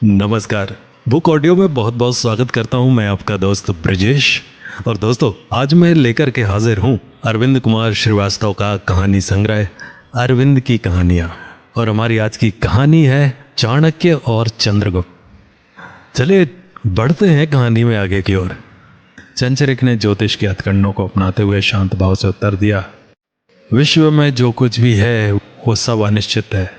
नमस्कार। Book audio में बहुत बहुत स्वागत करता हूं मैं आपका दोस्त ब्रजेश। और दोस्तों, आज मैं लेकर के हाजिर हूं अरविंद कुमार श्रीवास्तव का कहानी संग्रह अरविंद की कहानियां। और हमारी आज की कहानी है चाणक्य और चंद्रगुप्त। चलिए बढ़ते हैं कहानी में आगे की ओर। चंचरिक ने ज्योतिष के हथकंडों को अपनाते हुए शांत भाव से उत्तर दिया, विश्व में जो कुछ भी है वो सब अनिश्चित है।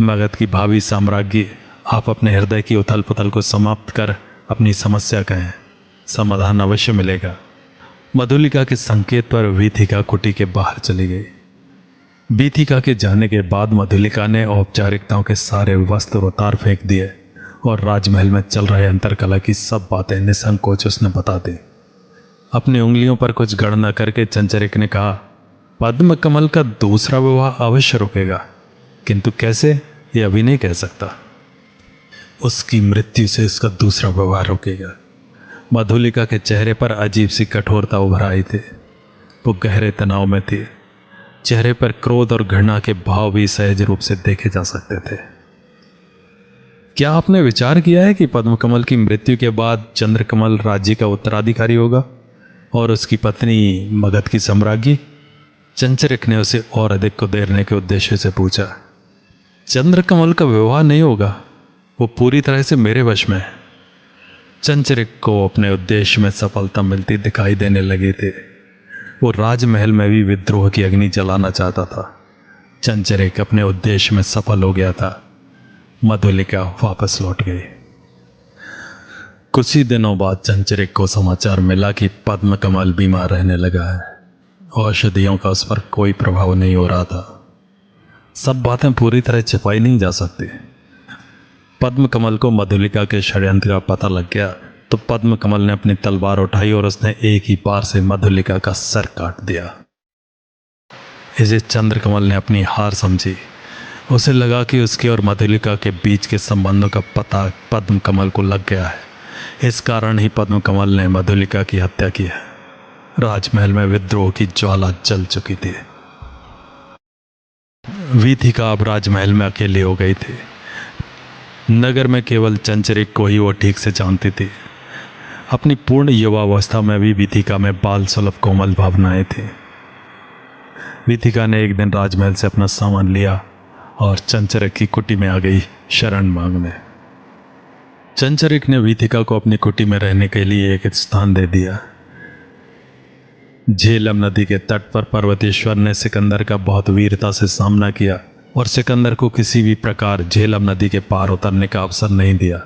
मगध की भावी साम्राज्य, आप अपने हृदय की उथल पुथल को समाप्त कर अपनी समस्या कहें, समाधान अवश्य मिलेगा। मधुलिका के संकेत पर वीथिका कुटी के बाहर चली गई। वीथिका के जाने के बाद मधुलिका ने औपचारिकताओं के सारे वस्त्र उतार फेंक दिए और राजमहल में चल रहे अंतरकला की सब बातें निसंकोच उसने बता दी। अपनी उंगलियों पर कुछ गणना करके चंचरिक ने कहा, पद्म कमल का दूसरा विवाह अवश्य रुकेगा, किंतु कैसे ये अभी नहीं कह सकता। उसकी मृत्यु से इसका दूसरा विवाह रुकेगा। मधुलिका के चेहरे पर अजीब सी कठोरता उभर आई थी। वो गहरे तनाव में थी। चेहरे पर क्रोध और घृणा के भाव भी सहज रूप से देखे जा सकते थे। क्या आपने विचार किया है कि पद्मकमल की मृत्यु के बाद चंद्रकमल राज्य का उत्तराधिकारी होगा और उसकी पत्नी मगध की सम्राज्ञी? चंचरिक ने उसे और अधिक को देरने के उद्देश्य से पूछा। चंद्रकमल का विवाह नहीं होगा, वो पूरी तरह से मेरे वश में है। चंचरिक को अपने उद्देश्य में सफलता मिलती दिखाई देने लगी थी। वो राजमहल में भी विद्रोह की अग्नि जलाना चाहता था। चंचरिक अपने उद्देश्य में सफल हो गया था। मधुलिका वापस लौट गई। कुछ ही दिनों बाद चंचरिक को समाचार मिला कि पद्मकमल बीमार रहने लगा है। औषधियों का उस पर कोई प्रभाव नहीं हो रहा था। सब बातें पूरी तरह छिपाई नहीं जा सकती। पद्मकमल को मधुलिका के षड्यंत्र का पता लग गया तो पद्मकमल ने अपनी तलवार उठाई और उसने एक ही बार से मधुलिका का सर काट दिया। इसे चंद्रकमल ने अपनी हार समझी। उसे लगा कि उसके और मधुलिका के बीच के संबंधों का पता पद्मकमल को लग गया है। इस कारण ही पद्मकमल ने मधुलिका की हत्या की है। राजमहल में विद्रोह की ज्वाला जल चुकी थी। वीथिका अब राजमहल में अकेली हो गई थी। नगर में केवल चंचरिक को ही वो ठीक से जानती थी। अपनी पूर्ण युवावस्था में भी वीथिका में बाल सुलभ कोमल भावनाएं थी। वीथिका ने एक दिन राजमहल से अपना सामान लिया और चंचरिक की कुटी में आ गई शरण मांगने। चंचरिक ने वीथिका को अपनी कुटी में रहने के लिए एक स्थान दे दिया। झेलम नदी के तट पर पर्वतेश्वर ने सिकंदर का बहुत वीरता से सामना किया और सिकंदर को किसी भी प्रकार झेलम नदी के पार उतरने का अवसर नहीं दिया।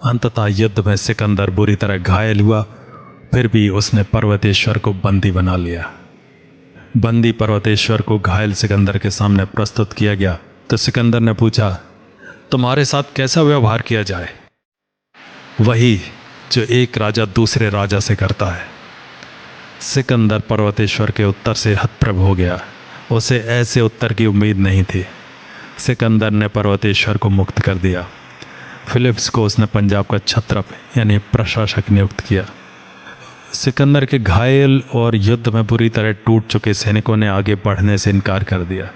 अंततः युद्ध में सिकंदर बुरी तरह घायल हुआ, फिर भी उसने पर्वतेश्वर को बंदी बना लिया। बंदी पर्वतेश्वर को घायल सिकंदर के सामने प्रस्तुत किया गया तो सिकंदर ने पूछा, तुम्हारे साथ कैसा व्यवहार किया जाए? वही जो एक राजा दूसरे राजा से करता है। सिकंदर पर्वतेश्वर के उत्तर से हतप्रभ हो गया। उसे ऐसे उत्तर की उम्मीद नहीं थी। सिकंदर ने पर्वतेश्वर को मुक्त कर दिया। फिलिप्स को उसने पंजाब का छत्रप यानी प्रशासक नियुक्त किया। सिकंदर के घायल और युद्ध में बुरी तरह टूट चुके सैनिकों ने आगे बढ़ने से इनकार कर दिया।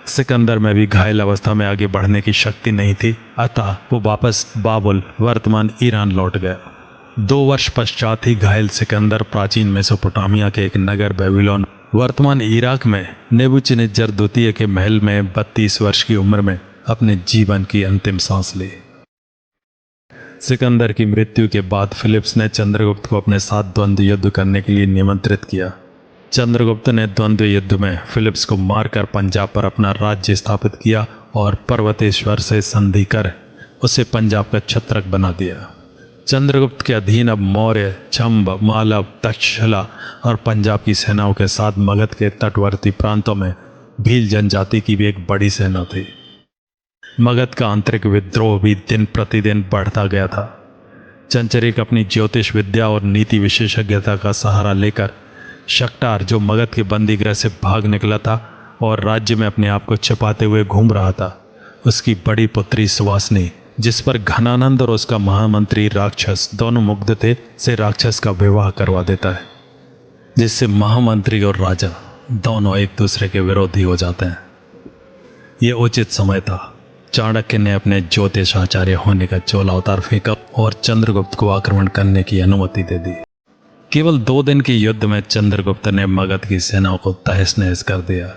सिकंदर में भी घायल अवस्था में आगे बढ़ने की शक्ति नहीं थी, अतः वो वापस बाबुल वर्तमान ईरान लौट गया। 2 वर्ष पश्चात ही घायल सिकंदर प्राचीन मेसोपोटामिया के एक नगर बेबीलोन वर्तमान इराक में नेबुचडनेस्सर द्वितीय के महल में 32 वर्ष की उम्र में अपने जीवन की अंतिम सांस ली। सिकंदर की मृत्यु के बाद फिलिप्स ने चंद्रगुप्त को अपने साथ द्वंद्व युद्ध करने के लिए निमंत्रित किया। चंद्रगुप्त ने द्वंद्व युद्ध में फिलिप्स को मारकर पंजाब पर अपना राज्य स्थापित किया और पर्वतेश्वर से संधि कर उसे पंजाब का छत्रक बना दिया। चंद्रगुप्त के अधीन अब मौर्य, छंब, मालव, तक्षशिला और पंजाब की सेनाओं के साथ मगध के तटवर्ती प्रांतों में भील जनजाति की भी एक बड़ी सेना थी। मगध का आंतरिक विद्रोह भी दिन प्रतिदिन बढ़ता गया था। चंचरिक अपनी ज्योतिष विद्या और नीति विशेषज्ञता का सहारा लेकर शक्टार, जो मगध के बंदीगृह से भाग निकला था और राज्य में अपने आप को छिपाते हुए घूम रहा था, उसकी बड़ी पुत्री सुवासनी, जिस पर घनानंद और उसका महामंत्री राक्षस दोनों मुग्ध थे, से राक्षस का विवाह करवा देता है, जिससे महामंत्री और राजा दोनों एक दूसरे के विरोधी हो जाते हैं। यह उचित समय था। चाणक्य ने अपने ज्योतिषाचार्य होने का चोला उतार फेंका और चंद्रगुप्त को आक्रमण करने की अनुमति दे दी। केवल 2 दिन के युद्ध में चंद्रगुप्त ने मगध की सेनाओं को तहस नहस कर दिया।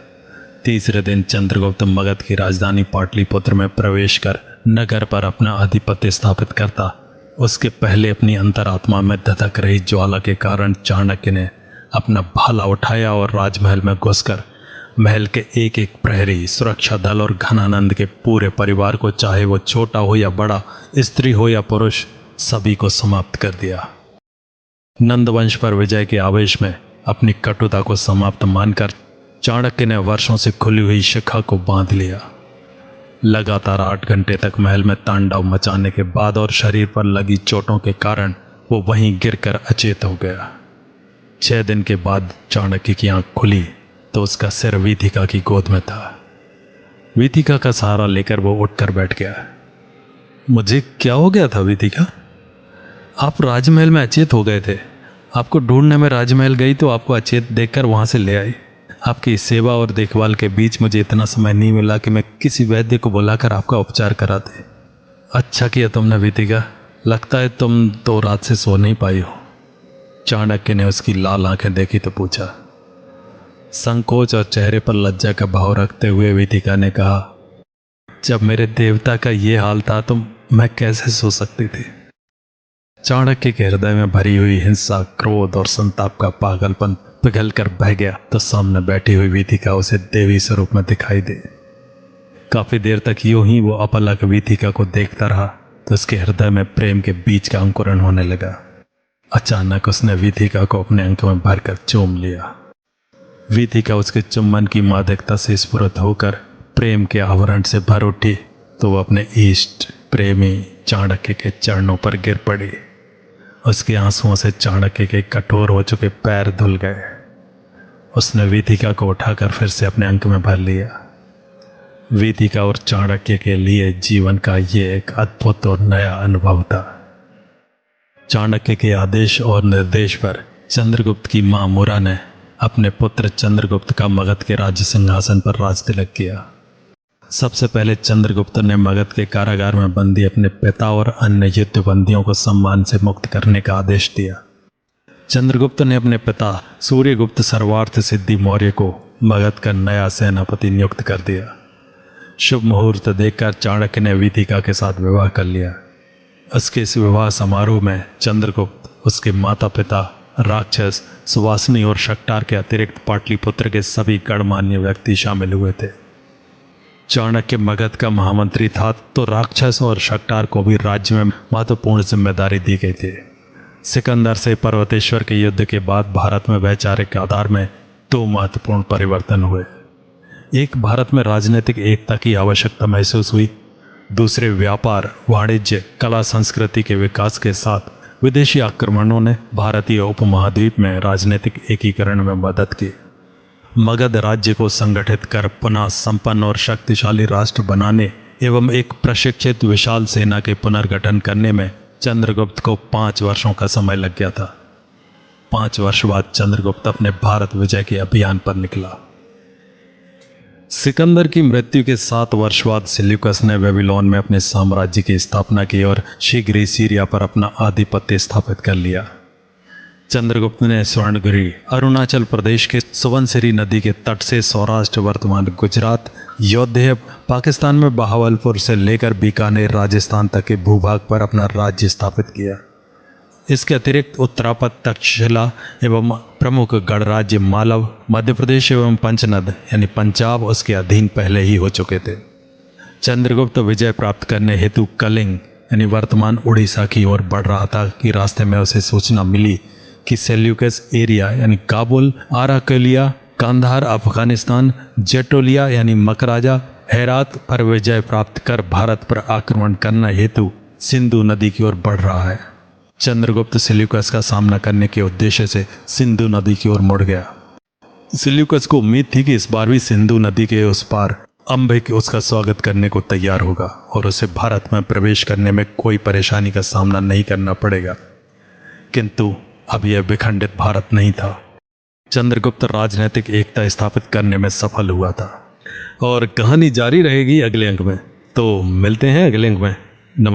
तीसरे दिन चंद्रगुप्त मगध की राजधानी पाटलिपुत्र में प्रवेश कर नगर पर अपना आधिपत्य स्थापित करता। उसके पहले अपनी अंतरात्मा में धधक रही ज्वाला के कारण चाणक्य ने अपना भाला उठाया और राजमहल में घुसकर महल के एक एक प्रहरी, सुरक्षा दल और घनानंद के पूरे परिवार को, चाहे वो छोटा हो या बड़ा, स्त्री हो या पुरुष, सभी को समाप्त कर दिया। नंदवंश पर विजय के आवेश में अपनी कटुता को समाप्त मानकर चाणक्य ने वर्षों से खुली हुई शिखा को बांध लिया। लगातार 8 घंटे तक महल में तांडव मचाने के बाद और शरीर पर लगी चोटों के कारण वो वहीं गिरकर अचेत हो गया। 6 दिन के बाद चाणक्य की आंख खुली तो उसका सिर वीथिका की गोद में था। वीथिका का सहारा लेकर वो उठकर बैठ गया। मुझे क्या हो गया था वीथिका? आप राजमहल में अचेत हो गए थे। आपको ढूंढने में राजमहल गई तो आपको अचेत देखकर वहां से ले आई। आपकी सेवा और देखभाल के बीच मुझे इतना समय नहीं मिला कि मैं किसी वैद्य को बुलाकर आपका उपचार कराते। अच्छा किया तुमने वीथिका, लगता है तुम तो रात से सो नहीं पाई हो। चाणक्य ने उसकी लाल आंखें देखी तो पूछा। संकोच और चेहरे पर लज्जा का भाव रखते हुए वीथिका ने कहा, जब मेरे देवता का ये हाल था तो मैं कैसे सो सकती थी। चाणक्य के हृदय में भरी हुई हिंसा, क्रोध और संताप का पागलपन पिघल कर बह गया तो सामने बैठी हुई वीथिका उसे देवी स्वरूप में दिखाई दे। काफी देर तक यूं ही वो अपलक वीथिका को देखता रहा तो उसके हृदय में प्रेम के बीज का अंकुरण होने लगा। अचानक उसने वीथिका को अपने अंक में भरकर चूम लिया। वीथिका उसके चुम्बन की मादकता से स्फुरित होकर प्रेम के आवरण से भर उठी तो वह अपने इष्ट प्रेमी चाणक्य के चरणों पर गिर पड़ी। उसके आंसुओं से चाणक्य के कठोर हो चुके पैर धुल गए। उसने वीथिका को उठाकर फिर से अपने अंक में भर लिया। वीथिका और चाणक्य के लिए जीवन का ये एक अद्भुत और नया अनुभव था। चाणक्य के आदेश और निर्देश पर चंद्रगुप्त की मां मुरा ने अपने पुत्र चंद्रगुप्त का मगध के राज्य सिंहासन पर राज तिलक किया। सबसे पहले चंद्रगुप्त ने मगध के कारागार में बंदी अपने पिता और अन्य युद्ध बंदियों को सम्मान से मुक्त करने का आदेश दिया। चंद्रगुप्त ने अपने पिता सूर्यगुप्त सर्वार्थ सिद्धि मौर्य को मगध का नया सेनापति नियुक्त कर दिया। शुभ मुहूर्त देखकर चाणक्य ने वीथिका के साथ विवाह कर लिया। उसके इस विवाह समारोह में चंद्रगुप्त, उसके माता पिता, राक्षस, सुवासिनी और शक्टार के अतिरिक्त पाटलिपुत्र के सभी गणमान्य व्यक्ति शामिल हुए थे। चाणक्य मगध का महामंत्री था तो राक्षस और शक्टार को भी राज्य में महत्वपूर्ण जिम्मेदारी दी गई थी। सिकंदर से पर्वतेश्वर के युद्ध के बाद भारत में वैचारिक आधार में 2 महत्वपूर्ण परिवर्तन हुए। एक, भारत में राजनीतिक एकता की आवश्यकता महसूस हुई। दूसरे, व्यापार, वाणिज्य, कला, संस्कृति के विकास के साथ विदेशी आक्रमणों ने भारतीय उपमहाद्वीप में राजनीतिक एकीकरण में मदद की। मगध राज्य को संगठित कर पुनः संपन्न और शक्तिशाली राष्ट्र बनाने एवं एक प्रशिक्षित विशाल सेना के पुनर्गठन करने में चंद्रगुप्त को 5 वर्षों का समय लग गया था। 5 वर्ष बाद चंद्रगुप्त अपने भारत विजय के अभियान पर निकला। सिकंदर की मृत्यु के 7 वर्ष बाद सेल्यूकस ने बेबीलोन में अपने साम्राज्य की स्थापना की और शीघ्र ही सीरिया पर अपना आधिपत्य स्थापित कर लिया। चंद्रगुप्त ने स्वर्णगिरी, अरुणाचल प्रदेश के सुबनसिरी नदी के तट से सौराष्ट्र, वर्तमान गुजरात, योध्या, पाकिस्तान में बहावलपुर से लेकर बीकानेर, राजस्थान तक के भूभाग पर अपना राज्य स्थापित किया। इसके अतिरिक्त उत्तरापद, तक्षशिला एवं प्रमुख गणराज्य मालव, मध्य प्रदेश एवं पंचनद यानी पंजाब उसके अधीन पहले ही हो चुके थे। चंद्रगुप्त विजय प्राप्त करने हेतु कलिंग यानी वर्तमान उड़ीसा की ओर बढ़ रहा था कि रास्ते में उसे सूचना मिली कि सेल्यूकस एरिया यानी काबुल, आराकलिया, कांधार अफगानिस्तान, जेटोलिया यानी मकराजा, हेरात पर विजय प्राप्त कर भारत पर आक्रमण करना हेतु सिंधु नदी की ओर बढ़ रहा है। चंद्रगुप्त सेल्यूकस का सामना करने के उद्देश्य से सिंधु नदी की ओर मुड़ गया। सेल्यूकस को उम्मीद थी कि इस बार भी सिंधु नदी के उस पार अंबिक उसका स्वागत करने को तैयार होगा और उसे भारत में प्रवेश करने में कोई परेशानी का सामना नहीं करना पड़ेगा। किंतु अब यह विखंडित भारत नहीं था। चंद्रगुप्त राजनीतिक एकता स्थापित करने में सफल हुआ था और कहानी जारी रहेगी अगले अंक में। तो मिलते हैं अगले अंक में।